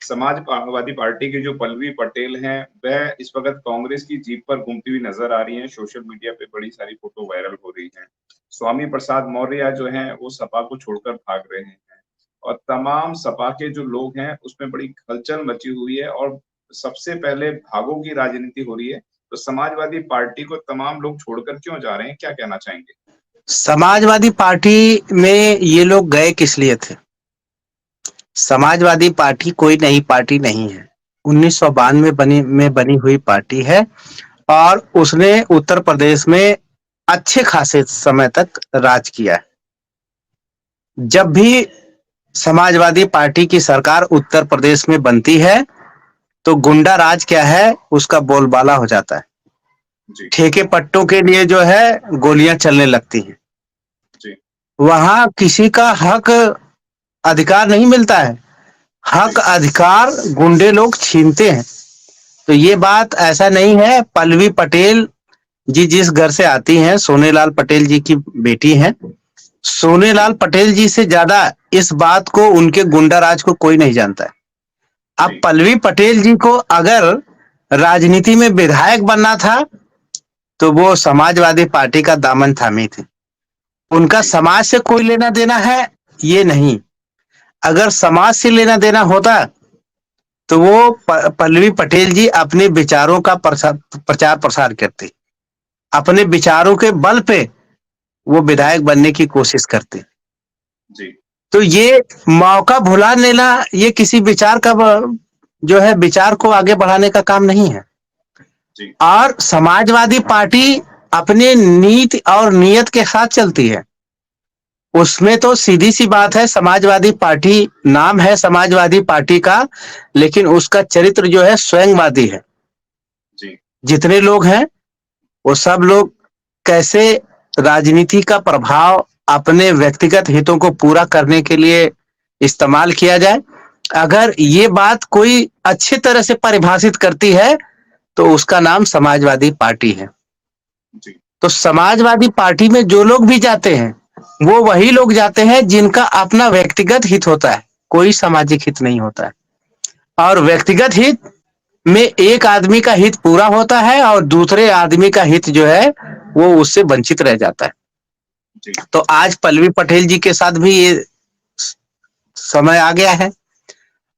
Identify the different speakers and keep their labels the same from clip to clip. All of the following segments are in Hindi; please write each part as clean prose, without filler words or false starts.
Speaker 1: समाजवादी पार्टी की जो पल्लवी पटेल हैं, वह इस वक़्त कांग्रेस की जीप पर घूमती हुई नज़र आ रही हैं। सोशल मीडिया पे बड़ी सारी फ़ोटो वायरल हो रही हैं। स्वामी प्रसाद मौर्य जो हैं, वो सपा को छोड़कर भाग रहे हैं और तमाम सपा के जो लोग हैं, उसमें बड़ी हलचल मची हुई है और सबसे पहले भागों की राजनीति हो रही है। तो समाजवादी पार्टी को तमाम लोग छोड़कर क्यों जा रहे हैं? क्या कहना चाहेंगे?
Speaker 2: समाजवादी पार्टी में ये लोग गए किस लिए थे? समाजवादी पार्टी कोई नई पार्टी नहीं है। 1992 में बनी हुई पार्टी है और उसने उत्तर प्रदेश में अच्छे खासे समय तक राज किया है। जब भी समाजवादी पार्टी की सरकार उत्तर प्रदेश में बनती है, तो गुंडा राज क्या है, उसका बोलबाला हो जाता है।
Speaker 1: जी,
Speaker 2: ठेके पट्टों के लिए जो है गोलियां चलने लगती हैं।
Speaker 1: जी,
Speaker 2: वहां किसी का हक अधिकार नहीं मिलता है। हक
Speaker 1: जी,
Speaker 2: अधिकार गुंडे लोग छीनते हैं। तो ये बात ऐसा नहीं है। पल्लवी पटेल जी जिस घर से आती हैं, सोनेलाल पटेल जी की बेटी हैं।
Speaker 1: जी,
Speaker 2: सोनेलाल पटेल जी से ज्यादा इस बात को, उनके गुंडा राज को कोई नहीं जानता है। अब
Speaker 1: जी,
Speaker 2: पल्लवी पटेल जी को अगर राजनीति में विधायक बनना था, तो वो समाजवादी पार्टी का दामन थामी थी। उनका
Speaker 1: जी,
Speaker 2: समाज से कोई लेना देना है, ये नहीं। अगर समाज से लेना देना होता, तो वो पल्लवी पटेल जी अपने विचारों का प्रचार प्रसार करते, अपने विचारों के बल पे वो
Speaker 1: जी,
Speaker 2: विधायक बनने की कोशिश करते।
Speaker 1: जी,
Speaker 2: तो ये मौका भुला लेना, ये किसी विचार का जो है विचार को आगे बढ़ाने का काम नहीं है।
Speaker 1: जी,
Speaker 2: और समाजवादी पार्टी अपने नीति और नियत के साथ चलती है। उसमें तो सीधी सी बात है, समाजवादी पार्टी नाम है समाजवादी पार्टी का, लेकिन उसका चरित्र जो है स्वयंवादी है।
Speaker 1: जी,
Speaker 2: जितने लोग हैं, वो सब लोग कैसे राजनीति का प्रभाव अपने व्यक्तिगत हितों को पूरा करने के लिए इस्तेमाल किया जाए। अगर ये बात कोई अच्छी तरह से परिभाषित करती है, तो उसका नाम समाजवादी पार्टी है।
Speaker 1: जी,
Speaker 2: तो समाजवादी पार्टी में जो लोग भी जाते हैं, वो वही लोग जाते हैं जिनका अपना व्यक्तिगत हित होता है, कोई सामाजिक हित नहीं होता है। और व्यक्तिगत हित में एक आदमी का हित पूरा होता है और दूसरे आदमी का हित जो है, वो उससे वंचित रह जाता है।
Speaker 1: जी,
Speaker 2: तो आज पल्लवी पटेल जी के साथ भी ये समय आ गया है।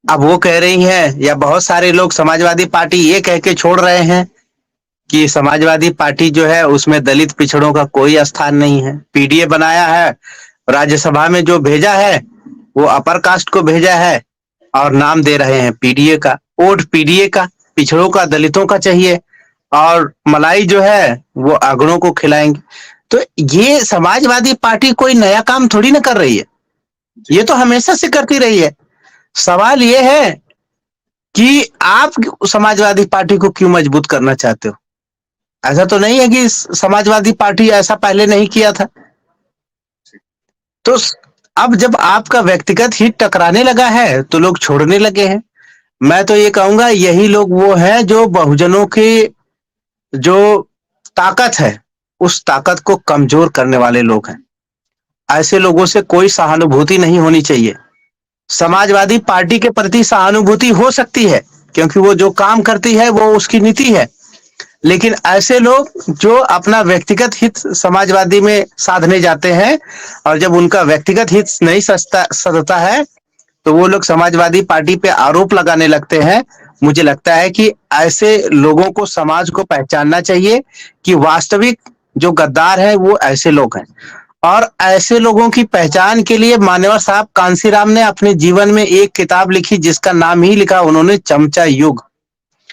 Speaker 2: अब वो कह रही हैं, या बहुत सारे लोग समाजवादी पार्टी ये कह के छोड़ रहे हैं कि समाजवादी पार्टी जो है उसमें दलित पिछड़ों का कोई स्थान नहीं है। पीडीए बनाया है, राज्यसभा में जो भेजा है वो अपर कास्ट को भेजा है और नाम दे रहे हैं पीडीए का। वोट पीडीए का, पिछड़ों का, दलितों का चाहिए, और मलाई जो है वो अगड़ों को खिलाएंगे। तो ये समाजवादी पार्टी कोई नया काम थोड़ी ना कर रही है,
Speaker 1: जी,
Speaker 2: ये तो हमेशा से करती रही है। सवाल ये है कि आप समाजवादी पार्टी को क्यों मजबूत करना चाहते हो? ऐसा तो नहीं है कि समाजवादी पार्टी ऐसा पहले नहीं किया था।
Speaker 1: जी,
Speaker 2: तो अब जब आपका व्यक्तिगत हित टकराने लगा है, तो लोग छोड़ने लगे हैं। मैं तो ये कहूंगा, यही लोग वो हैं जो बहुजनों की जो ताकत है, उस ताकत को कमजोर करने वाले लोग हैं। ऐसे लोगों से कोई सहानुभूति नहीं होनी चाहिए।
Speaker 1: जी,
Speaker 2: समाजवादी पार्टी के प्रति सहानुभूति हो सकती है, क्योंकि वो जो काम करती है वो उसकी नीति है। लेकिन ऐसे लोग जो अपना व्यक्तिगत हित समाजवादी में साधने जाते हैं, और जब उनका व्यक्तिगत हित नहीं सधता है, तो वो लोग समाजवादी पार्टी पे आरोप लगाने लगते हैं। मुझे लगता है कि ऐसे लोगों को समाज को पहचानना चाहिए कि वास्तविक जो गद्दार है वो ऐसे लोग हैं। और ऐसे लोगों की पहचान के लिए मान्यवर साहब कांसीराम ने अपने जीवन में एक किताब लिखी, जिसका नाम ही लिखा उन्होंने, चमचा युग।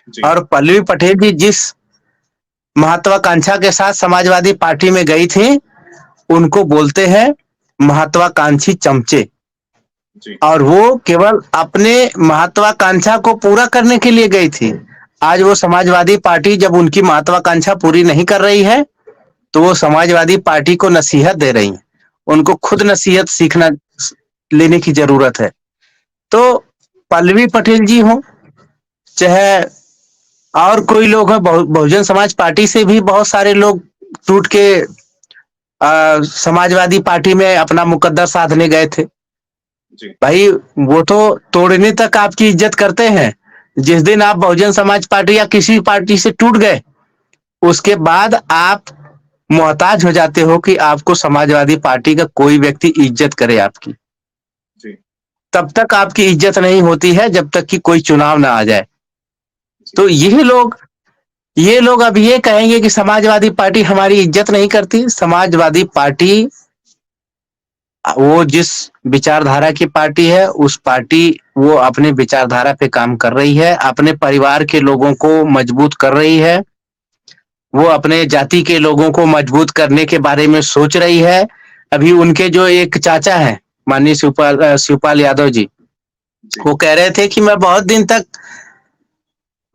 Speaker 1: जी,
Speaker 2: और पल्लवी पटेल जी जिस महत्वाकांक्षा के साथ समाजवादी पार्टी में गई थी, उनको बोलते हैं महत्वाकांक्षी चमचे।
Speaker 1: जी,
Speaker 2: और वो केवल अपने महत्वाकांक्षा को पूरा करने के लिए गई थी। आज वो समाजवादी पार्टी जब उनकी महत्वाकांक्षा पूरी नहीं कर रही है, तो वो समाजवादी पार्टी को नसीहत दे रही है। उनको खुद नसीहत सीखना लेने की जरूरत है। तो पल्लवी पटेल जी हो, चाहे और कोई लोग हैं, बहुजन समाज पार्टी से भी बहुत सारे लोग टूट के समाजवादी पार्टी में अपना मुकद्दर साधने गए थे।
Speaker 1: जी
Speaker 2: भाई वो तो तोड़ने तक आपकी इज्जत करते हैं। जिस दिन आप बहुजन समाज पार्टी या किसी पार्टी से टूट गए, उसके बाद आप मोहताज हो जाते हो कि आपको समाजवादी पार्टी का कोई व्यक्ति इज्जत करे आपकी।
Speaker 1: जी
Speaker 2: तब तक आपकी इज्जत नहीं होती है जब तक कि कोई चुनाव ना आ जाए।
Speaker 1: जी
Speaker 2: तो ये लोग अब ये कहेंगे कि समाजवादी पार्टी हमारी इज्जत नहीं करती। समाजवादी पार्टी वो जिस विचारधारा की पार्टी है, उस पार्टी वो अपने विचारधारा पे काम कर रही है, अपने परिवार के लोगों को मजबूत कर रही है, वो अपने जाति के लोगों को मजबूत करने के बारे में सोच रही है। अभी उनके जो एक चाचा हैं, माननीय शिवपाल यादव जी,
Speaker 1: जी
Speaker 2: वो कह रहे थे कि मैं बहुत दिन तक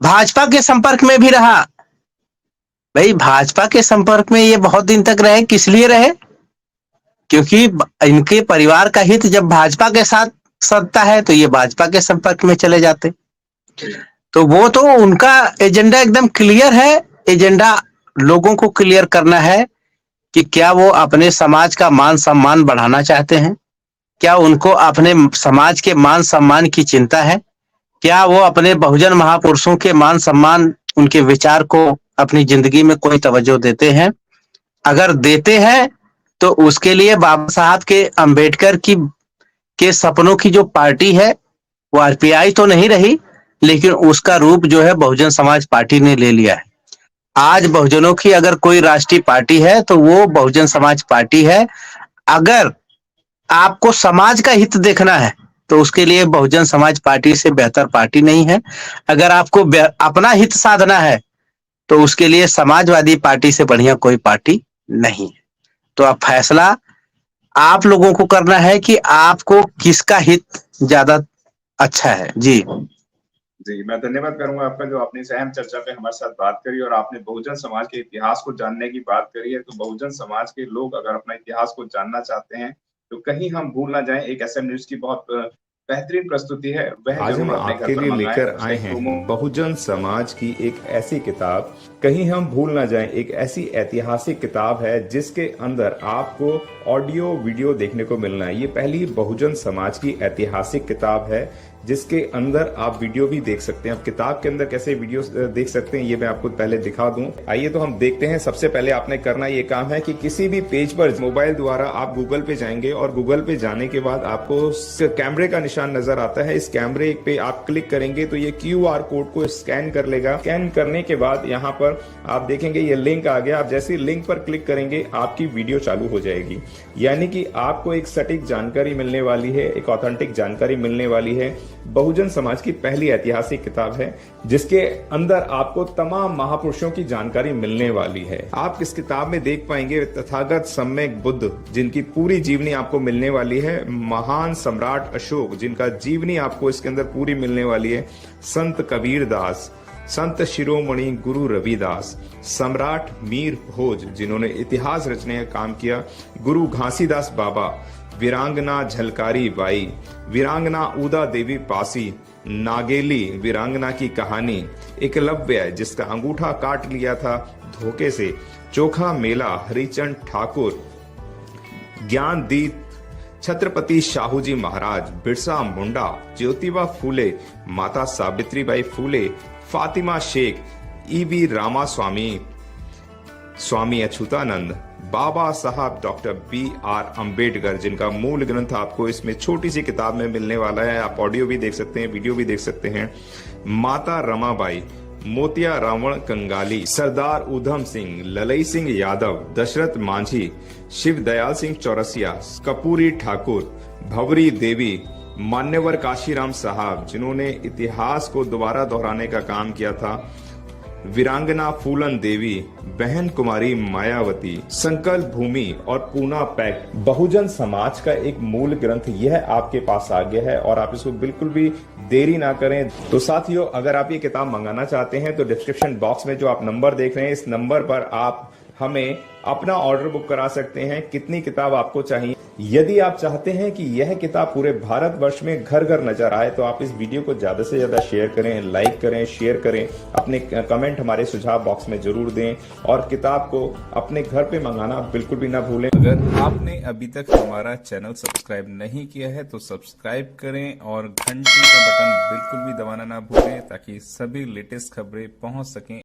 Speaker 2: भाजपा के संपर्क में भी रहा। भाई भाजपा के संपर्क में ये बहुत दिन तक रहे, किस लिए रहे? क्योंकि इनके परिवार का हित जब भाजपा के साथ सत्ता है तो ये भाजपा के संपर्क में चले जाते।
Speaker 1: जी
Speaker 2: तो वो तो उनका एजेंडा एकदम क्लियर है। एजेंडा लोगों को क्लियर करना है कि क्या वो अपने समाज का मान सम्मान बढ़ाना चाहते हैं, क्या उनको अपने समाज के मान सम्मान की चिंता है, क्या वो अपने बहुजन महापुरुषों के मान सम्मान, उनके विचार को अपनी जिंदगी में कोई तवज्जो देते हैं। अगर देते हैं तो उसके लिए बाबा साहब के अंबेडकर की के सपनों की जो पार्टी है वो आरपीआई तो नहीं रही, लेकिन उसका रूप जो है बहुजन समाज पार्टी ने ले लिया है। आज बहुजनों की अगर कोई राष्ट्रीय पार्टी है तो वो बहुजन समाज पार्टी है। अगर आपको समाज का हित देखना है तो उसके लिए बहुजन समाज पार्टी से बेहतर पार्टी नहीं है। अगर आपको अपना हित साधना है तो उसके लिए समाजवादी पार्टी से बढ़िया कोई पार्टी नहीं है। तो अब फैसला आप लोगों को करना है कि आपको किसका हित ज्यादा अच्छा है। जी
Speaker 1: जी, मैं धन्यवाद करूंगा आपका, जो आपने इस अहम चर्चा पे हमारे साथ बात करी और आपने बहुजन समाज के इतिहास को जानने की बात करी है। तो बहुजन समाज के लोग अगर अपना इतिहास को जानना चाहते हैं तो कहीं हम भूल ना जाएं, एक एसएम न्यूज की बहुत बेहतरीन प्रस्तुति है, वह
Speaker 3: आज हम
Speaker 1: जरूर अपने घर
Speaker 3: आपके
Speaker 1: पर
Speaker 3: लिए
Speaker 1: मंगाएं।
Speaker 3: लेकर
Speaker 1: उसका
Speaker 3: आए
Speaker 1: एक
Speaker 3: हैं
Speaker 1: प्रोमो
Speaker 3: बहुजन समाज की एक ऐसी किताब, कहीं हम भूल ना जाएं, एक ऐसी ऐतिहासिक किताब है जिसके अंदर आपको ऑडियो वीडियो देखने को मिलना है। ये पहली बहुजन समाज की ऐतिहासिक किताब है जिसके अंदर आप वीडियो भी देख सकते हैं। अब किताब के अंदर कैसे वीडियो देख सकते हैं ये मैं आपको पहले दिखा दूं। आइए तो हम देखते हैं। सबसे पहले आपने करना ये काम है कि किसी भी पेज पर मोबाइल द्वारा आप गूगल पे जाएंगे और गूगल पे जाने के बाद आपको कैमरे का निशान नजर आता है। इस कैमरे पे आप क्लिक करेंगे तो ये QR कोड को स्कैन कर लेगा। स्कैन करने के बाद यहाँ पर आप देखेंगे ये लिंक आ गया। आप जैसे लिंक पर क्लिक करेंगे आपकी वीडियो चालू हो जाएगी, यानी कि आपको एक सटीक जानकारी मिलने वाली है, एक ऑथेंटिक जानकारी मिलने वाली है। बहुजन समाज की पहली ऐतिहासिक किताब है जिसके अंदर आपको तमाम महापुरुषों की जानकारी मिलने वाली है। आप इस किताब में देख पाएंगे तथागत सम्यक बुद्ध जिनकी पूरी जीवनी आपको मिलने वाली है, महान सम्राट अशोक जिनका जीवनी आपको इसके अंदर पूरी मिलने वाली है, संत कबीर दास, संत शिरोमणि गुरु रविदास, सम्राट मीर भोज जिन्होंने इतिहास रचने का काम किया, गुरु घासीदास बाबा, वीरांगना झलकारी बाई, वीरांगना उदा देवी पासी, नागेली वीरांगना की कहानी, एकलव्य जिसका अंगूठा काट लिया था धोखे से, चोखा मेला हरिचंद ठाकुर, ज्ञानदीप छत्रपति शाहूजी महाराज, बिरसा मुंडा, ज्योतिबा फूले, माता सावित्रीबाई फूले, फातिमा शेख, ईवी रामास्वामी, स्वामी अच्युतानंद, बाबा साहब डॉक्टर BR अंबेडकर जिनका मूल ग्रंथ आपको इसमें छोटी सी किताब में मिलने वाला है। आप ऑडियो भी देख सकते हैं, वीडियो भी देख सकते हैं। माता रमाबाई, मोतिया रावण कंगाली, सरदार उधम सिंह, ललई सिंह यादव, दशरथ मांझी, शिव दयाल सिंह चौरसिया, कपूरी ठाकुर, भवरी देवी, मान्यवर काशीराम साहब जिन्होंने इतिहास को दोबारा दोहराने का काम किया था, वीरांगना फूलन देवी, बहन कुमारी मायावती, संकल्प भूमि और पूना पैक्ट। बहुजन समाज का एक मूल ग्रंथ यह आपके पास आ गया है और आप इसको बिल्कुल भी देरी ना करें। तो साथियों, अगर आप ये किताब मंगाना चाहते हैं तो डिस्क्रिप्शन बॉक्स में जो आप नंबर देख रहे हैं इस नंबर पर आप हमें अपना ऑर्डर बुक करा सकते हैं। कितनी किताब आपको चाहिए? यदि आप चाहते हैं कि यह किताब पूरे भारतवर्ष में घर घर नजर आए तो आप इस वीडियो को ज्यादा से ज्यादा शेयर करें, लाइक करें, शेयर करें, अपने कमेंट हमारे सुझाव बॉक्स में जरूर दें और किताब को अपने घर पे मंगाना बिल्कुल भी ना भूलें।
Speaker 4: अगर आपने अभी तक हमारा चैनल सब्सक्राइब नहीं किया है तो सब्सक्राइब करें और घंटी का बटन बिल्कुल भी दबाना ना भूलें ताकि सभी लेटेस्ट खबरें पहुंच सकें